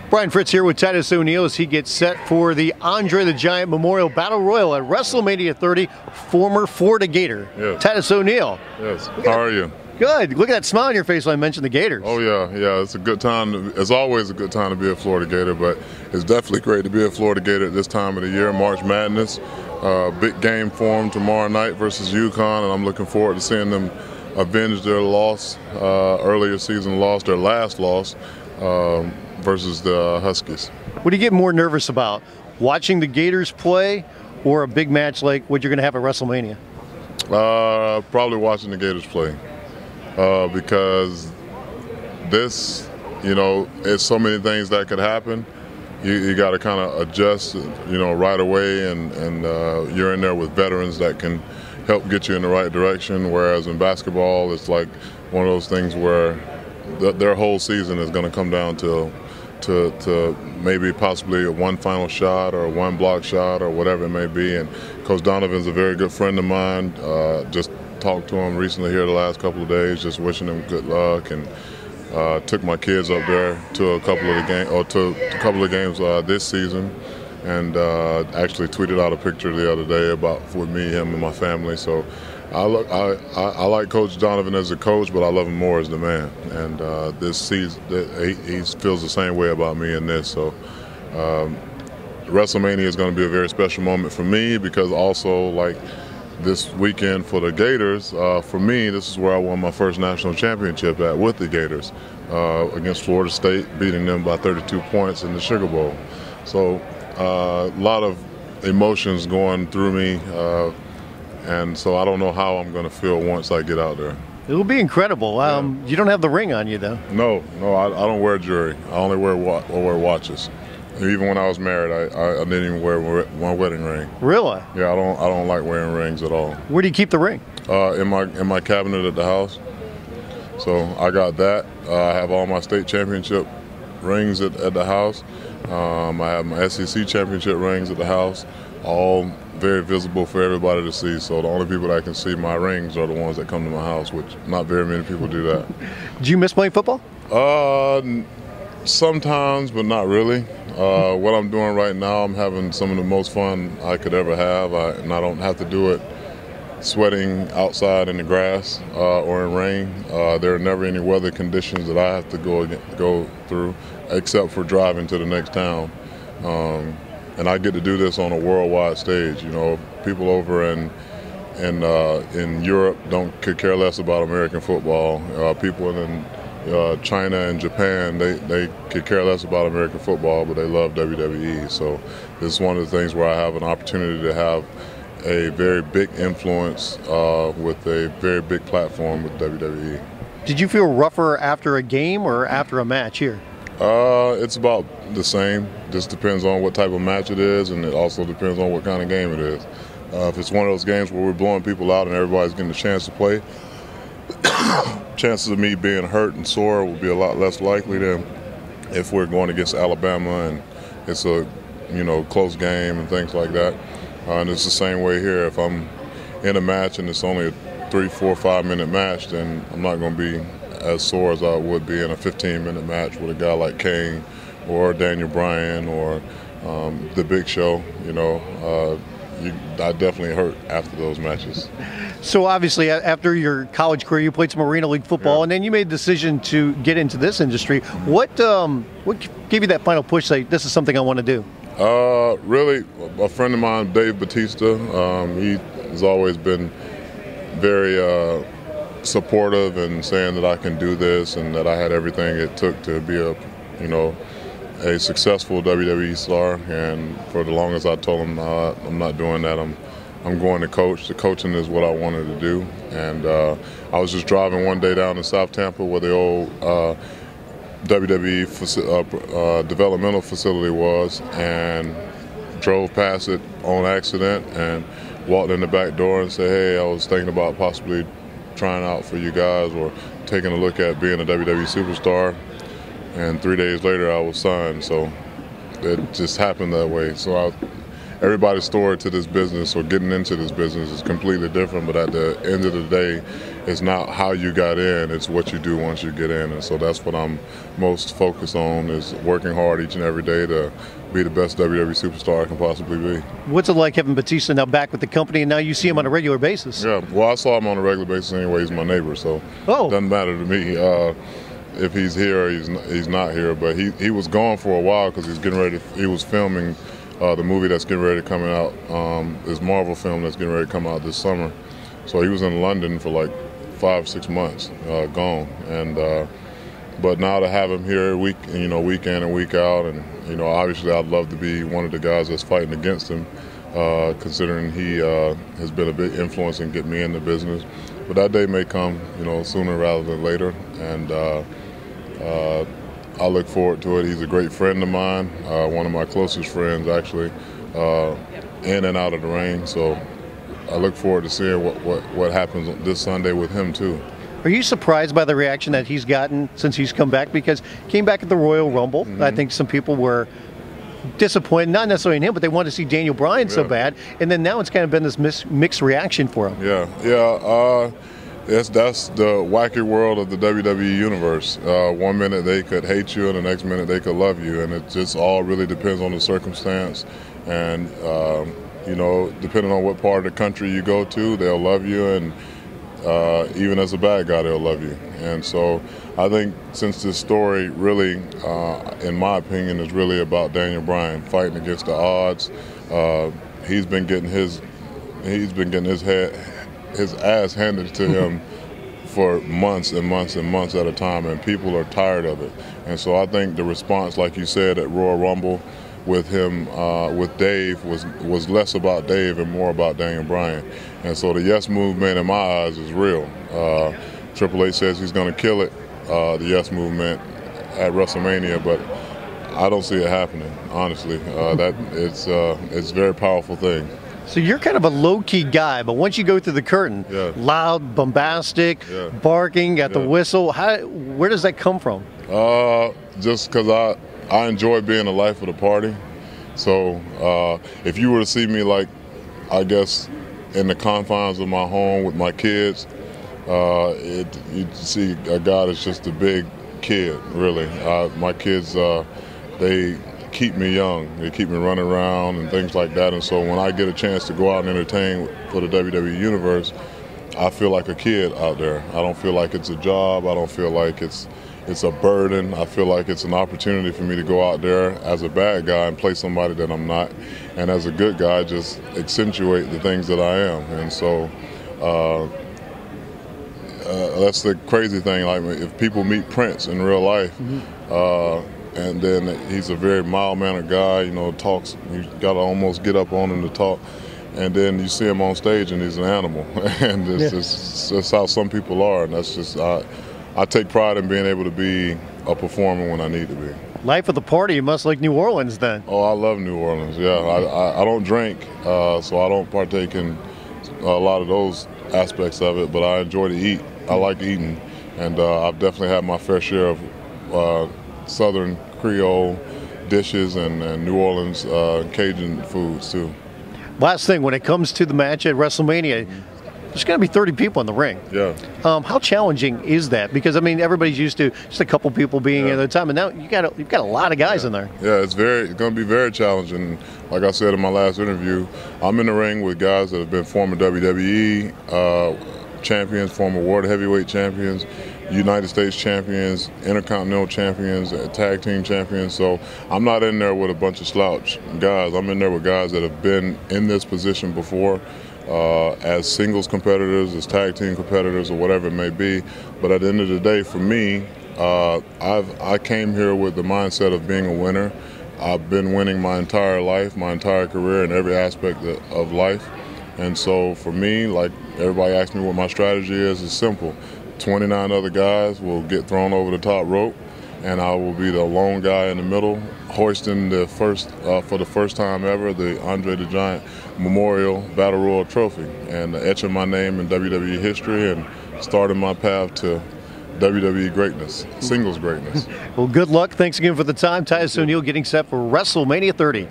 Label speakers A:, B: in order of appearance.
A: Brian Fritz here with Titus O'Neil as he gets set for the Andre the Giant Memorial Battle Royal at WrestleMania 30, former Florida Gator.
B: Yes.
A: Titus O'Neil.
B: Yes. How are you?
A: Good. Look at that smile on your face when I mentioned the Gators.
B: Oh, yeah. It's a good time. It's always a good time to be a Florida Gator, but it's definitely great to be a Florida Gator at this time of the year, March Madness. Big game for them tomorrow night versus UConn, and I'm looking forward to seeing them avenge their loss, earlier season loss, their last loss, versus the Huskies.
A: What do you get more nervous about, watching the Gators play or a big match like what you're going to have at WrestleMania?
B: Probably watching the Gators play, because this, it's so many things that could happen. You got to kind of adjust, right away, and you're in there with veterans that can help get you in the right direction, whereas in basketball, it's like one of those things where their whole season is going to come down to maybe possibly one final shot or one block shot or whatever it may be. And Coach Donovan's a very good friend of mine. Just talked to him recently here the last couple of days, just wishing him good luck, and took my kids up there to a couple of games this season, and actually tweeted out a picture the other day with me, him, and my family. So I like Coach Donovan as a coach, but I love him more as the man. And this season, he feels the same way about me in this. So WrestleMania is going to be a very special moment for me, because also, like this weekend for the Gators, for me, this is where I won my first national championship with the Gators, against Florida State, beating them by 32 points in the Sugar Bowl. So a lot of emotions going through me. And so I don't know how I'm going to feel once I get out there.
A: It will be incredible.
B: Yeah.
A: You don't have the ring on you, though.
B: No, I don't wear jewelry. I only wear watches. And even when I was married, I didn't even wear my wedding ring.
A: Really?
B: Yeah, I don't like wearing rings at all.
A: Where do you keep the ring?
B: In my cabinet at the house. So I got that. I have all my state championship rings at the house. I have my SEC championship rings at the house, all very visible for everybody to see. So the only people that can see my rings are the ones that come to my house, which not very many people do that.
A: Do you miss playing football?
B: Sometimes, but not really. What I'm doing right now, I'm having some of the most fun I could ever have, and I don't have to do it sweating outside in the grass or in rain. There are never any weather conditions that I have to go through, except for driving to the next town. And I get to do this on a worldwide stage. People over in Europe could care less about American football. People in China and Japan, they could care less about American football, but they love WWE. So this is one of the things where I have an opportunity to have a very big influence with a very big platform with WWE.
A: Did you feel rougher after a game or after a match here?
B: It's about the same. Just depends on what type of match it is, and it also depends on what kind of game it is. If it's one of those games where we're blowing people out and everybody's getting a chance to play, chances of me being hurt and sore will be a lot less likely than if we're going against Alabama and it's a close game and things like that. And it's the same way here. If I'm in a match and it's only a 3, 4, 5 minute match, then I'm not going to be as sore as I would be in a 15-minute match with a guy like Kane or Daniel Bryan or The Big Show. I definitely hurt after those matches.
A: So obviously, after your college career, you played some Arena League football,
B: Yeah.
A: and then you made the decision to get into this industry. What gave you that final push? Like, this is something I want to do.
B: Really, a friend of mine, Dave Batista, he has always been very supportive and saying that I can do this and that I had everything it took to be a successful WWE star. And for the longest, I told him I'm not doing that. I'm going to coach. The coaching is what I wanted to do. And I was just driving one day down to South Tampa where the old WWE developmental facility was, and drove past it on accident and walked in the back door and said, hey, I was thinking about possibly trying out for you guys or taking a look at being a WWE superstar. And 3 days later I was signed, so it just happened that way. So everybody's story to this business or getting into this business is completely different, but at the end of the day, it's not how you got in, it's what you do once you get in. And so that's what I'm most focused on, is working hard each and every day to be the best WWE superstar I can possibly be.
A: What's it like having Batista now back with the company, and now you see him on a regular basis?
B: Yeah, well, I saw him on a regular basis anyway. He's my neighbor, so it doesn't matter to me if he's here or he's not here. But he was gone for a while because he was filming the movie that's getting ready to come out, this Marvel film that's getting ready to come out this summer. So he was in London for like 5-6 months, gone. And but now to have him here week in and week out, and obviously I'd love to be one of the guys that's fighting against him, considering he has been a big influence in getting me in the business. But that day may come, sooner rather than later, and I look forward to it. He's a great friend of mine, one of my closest friends actually, in and out of the ring. So I look forward to seeing what happens this Sunday with him too.
A: Are you surprised by the reaction that he's gotten since he's come back? Because he came back at the Royal Rumble. Mm-hmm. I think some people were disappointed, not necessarily in him, but they wanted to see Daniel Bryan so bad. And then now it's kind of been this mixed reaction for him.
B: That's the wacky world of the WWE universe. One minute they could hate you, and the next minute they could love you, and it just all really depends on the circumstance. And depending on what part of the country you go to, they'll love you, and even as a bad guy, they'll love you. And so I think since this story really, in my opinion, is really about Daniel Bryan fighting against the odds, he's been getting his ass handed to him for months and months and months at a time, and people are tired of it. And so I think the response, like you said, at Royal Rumble with him, with Dave, was less about Dave and more about Daniel Bryan. And so the yes movement in my eyes is real. Triple H says he's going to kill it, the yes movement at WrestleMania, but I don't see it happening, honestly. It's a very powerful thing.
A: So you're kind of a low-key guy, but once you go through the curtain, loud, bombastic, barking, got the whistle. Where does that come from?
B: Just because I enjoy being the life of the party. So if you were to see me, like, I guess, in the confines of my home with my kids, you'd see a guy that's just a big kid, really. My kids, they keep me young. They keep me running around and things like that. And so when I get a chance to go out and entertain for the WWE Universe, I feel like a kid out there. I don't feel like it's a job. I don't feel like it's a burden. I feel like it's an opportunity for me to go out there as a bad guy and play somebody that I'm not, and as a good guy, just accentuate the things that I am. And so that's the crazy thing. Like, if people meet Prince in real life, and then he's a very mild-mannered guy, talks, you got to almost get up on him to talk. And then you see him on stage and he's an animal. And it's just how some people are. And that's just, I take pride in being able to be a performer when I need to be.
A: Life of the party, you must like New Orleans then.
B: Oh, I love New Orleans, yeah. I don't drink, so I don't partake in a lot of those aspects of it, but I enjoy to eat. I like eating. And I've definitely had my fair share of Southern Creole dishes and New Orleans Cajun foods too.
A: Last thing, when it comes to the match at WrestleMania, there's going to be 30 people in the ring.
B: Yeah.
A: How challenging is that? Because everybody's used to just a couple people being at a time, and now you've got a lot of guys in there.
B: Yeah, it's going to be very challenging. Like I said in my last interview, I'm in the ring with guys that have been former WWE champions, former World Heavyweight champions, United States champions, Intercontinental champions, tag team champions. So I'm not in there with a bunch of slouch guys. I'm in there with guys that have been in this position before, as singles competitors, as tag team competitors, or whatever it may be. But at the end of the day, for me, I came here with the mindset of being a winner. I've been winning my entire life, my entire career, in every aspect of life. And so for me, like everybody asks me what my strategy is, it's simple. 29 other guys will get thrown over the top rope, and I will be the lone guy in the middle, hoisting the first, for the first time ever, the Andre the Giant Memorial Battle Royal Trophy, and etching my name in WWE history and starting my path to WWE greatness, singles greatness.
A: Well, good luck. Thanks again for the time. Titus O'Neil getting set for WrestleMania 30.